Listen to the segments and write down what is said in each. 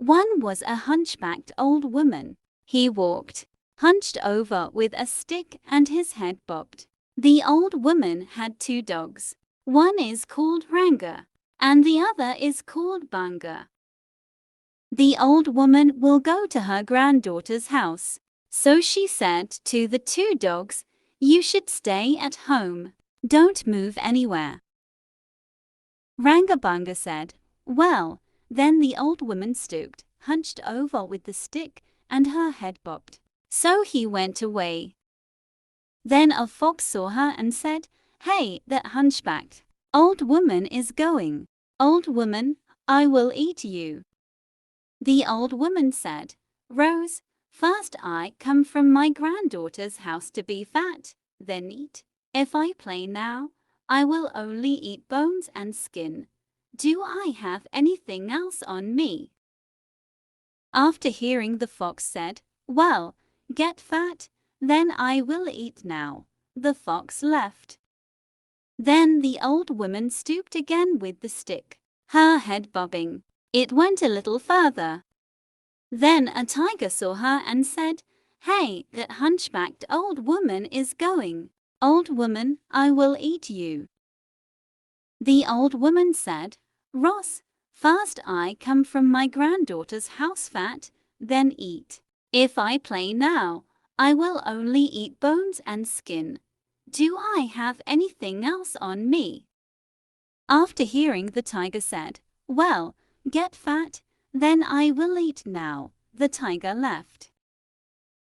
One was a hunchbacked old woman. He walked, hunched over with a stick and his head bobbed. The old woman had two dogs. One is called Ranga, and the other is called Banga. The old woman will go to her granddaughter's house. So she said to the two dogs, "You should stay at home. Don't move anywhere." Rangabanga said, "Well." Then the old woman stooped, hunched over with the stick, and her head bobbed. So he went away. Then a fox saw her and said, "Hey, that hunchbacked old woman is going. Old woman, I will eat you." The old woman said, "Rose, first I come from my granddaughter's house to be fat, then eat. If I play now, I will only eat bones and skin. Do I have anything else on me?" After hearing, the fox said, "Well, get fat, then I will eat now." The fox left. Then the old woman stooped again with the stick, her head bobbing. It went a little further. Then a tiger saw her and said, "Hey, that hunchbacked old woman is going. Old woman, I will eat you." The old woman said, "Ross, first I come from my granddaughter's house fat, then eat. If I play now, I will only eat bones and skin. Do I have anything else on me?" After hearing, the tiger said, "Well, get fat, then I will eat now." The tiger left.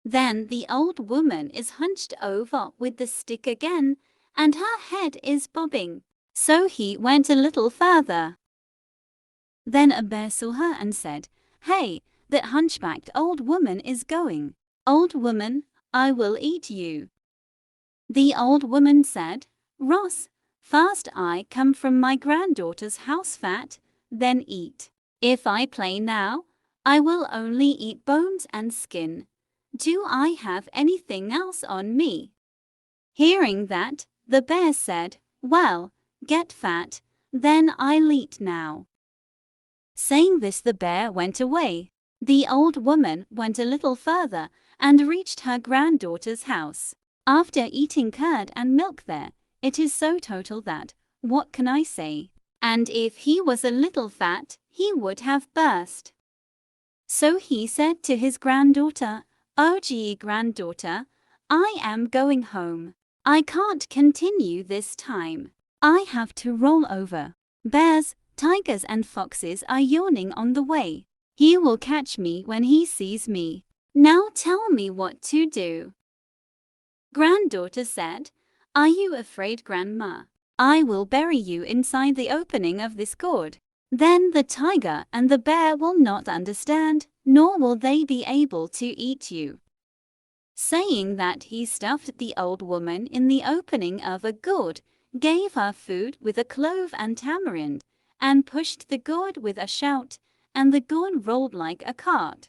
Then the old woman is hunched over with the stick again, and her head is bobbing. So he went a little further. Then a bear saw her and said, "Hey, that hunchbacked old woman is going. Old woman, I will eat you." The old woman said, "Ross, first I come from my granddaughter's house fat, then eat. If I play now, I will only eat bones and skin. Do I have anything else on me?" Hearing that, the bear said, "Well, get fat, then I'll eat now." Saying this, the bear went away. The old woman went a little further and reached her granddaughter's house. After eating curd and milk there, it is so total that, what can I say? And if he was a little fat, he would have burst. So he said to his granddaughter, "Oh gee, granddaughter, I am going home. I can't continue this time. I have to roll over. Bears, tigers and foxes are yawning on the way. He will catch me when he sees me. Now tell me what to do." Granddaughter said, "Are you afraid, Grandma? I will bury you inside the opening of this gourd. Then the tiger and the bear will not understand, nor will they be able to eat you." Saying that, he stuffed the old woman in the opening of a gourd, gave her food with a clove and tamarind, and pushed the gourd with a shout, and the gourd rolled like a cart.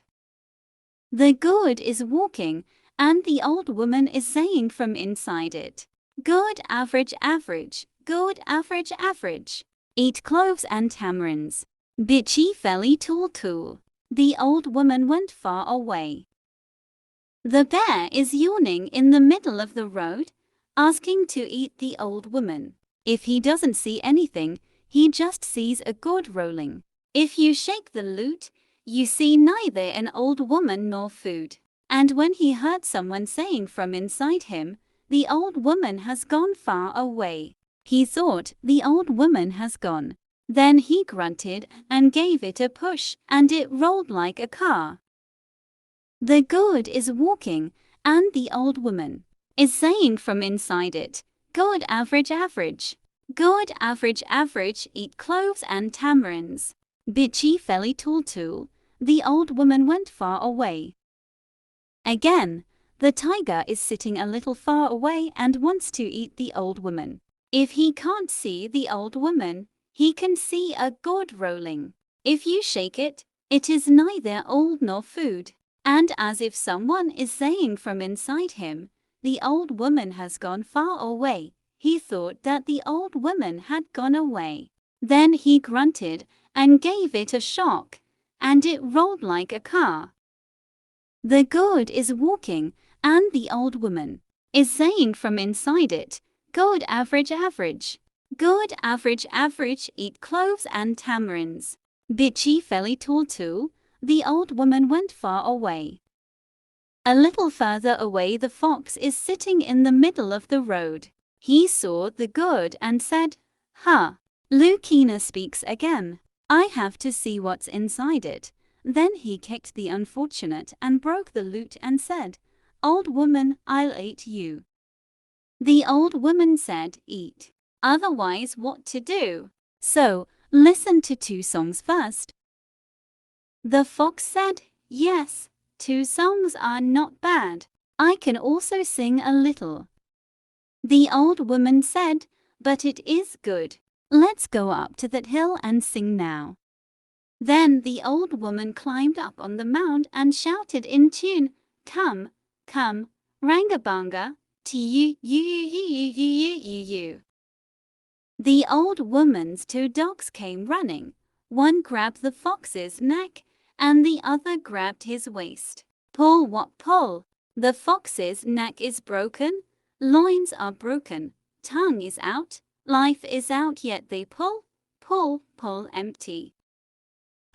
The gourd is walking, and the old woman is saying from inside it, "Good average average, good average average. Eat cloves and tamarinds. Bitchy felly tool tool." The old woman went far away. The bear is yawning in the middle of the road, asking to eat the old woman. If he doesn't see anything, he just sees a gourd rolling. If you shake the loot, you see neither an old woman nor food. And when he heard someone saying from inside him, "The old woman has gone far away," he thought, "The old woman has gone." Then he grunted and gave it a push, and it rolled like a car. The gourd is walking, and the old woman is saying from inside it, "Good average average, good average average. Eat cloves and tamarinds. Bitchy felly tool tool." The old woman went far away. Again, the tiger is sitting a little far away and wants to eat the old woman. If he can't see the old woman, he can see a gourd rolling. If you shake it, it is neither old nor food. And as if someone is saying from inside him, "The old woman has gone far away," he thought that the old woman had gone away. Then he grunted and gave it a shock, and it rolled like a car. The gourd is walking, and the old woman is saying from inside it, "Good average average. Good average average, eat cloves and tamarinds." Bitchy felly tall too. The old woman went far away. A little further away the fox is sitting in the middle of the road. He saw the gourd and said, "Ha! Lucina speaks again. I have to see what's inside it." Then he kicked the unfortunate and broke the lute and said, "Old woman, I'll eat you." The old woman said, "Eat. Otherwise what to do?" So, listen to two songs first. The fox said, "Yes, two songs are not bad. I can also sing a little." The old woman said, "But it is good. Let's go up to that hill and sing now." Then the old woman climbed up on the mound and shouted in tune, "Come, come, rangabanga, tu-you-you-you-you-you-you-you." The old woman's two dogs came running. One grabbed the fox's neck, and the other grabbed his waist. Pull what pull? The fox's neck is broken, loins are broken, tongue is out, life is out, yet they pull, pull, pull empty.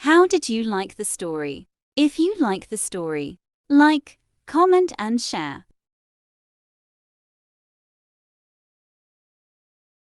How did you like the story? If you like the story, like, comment and share.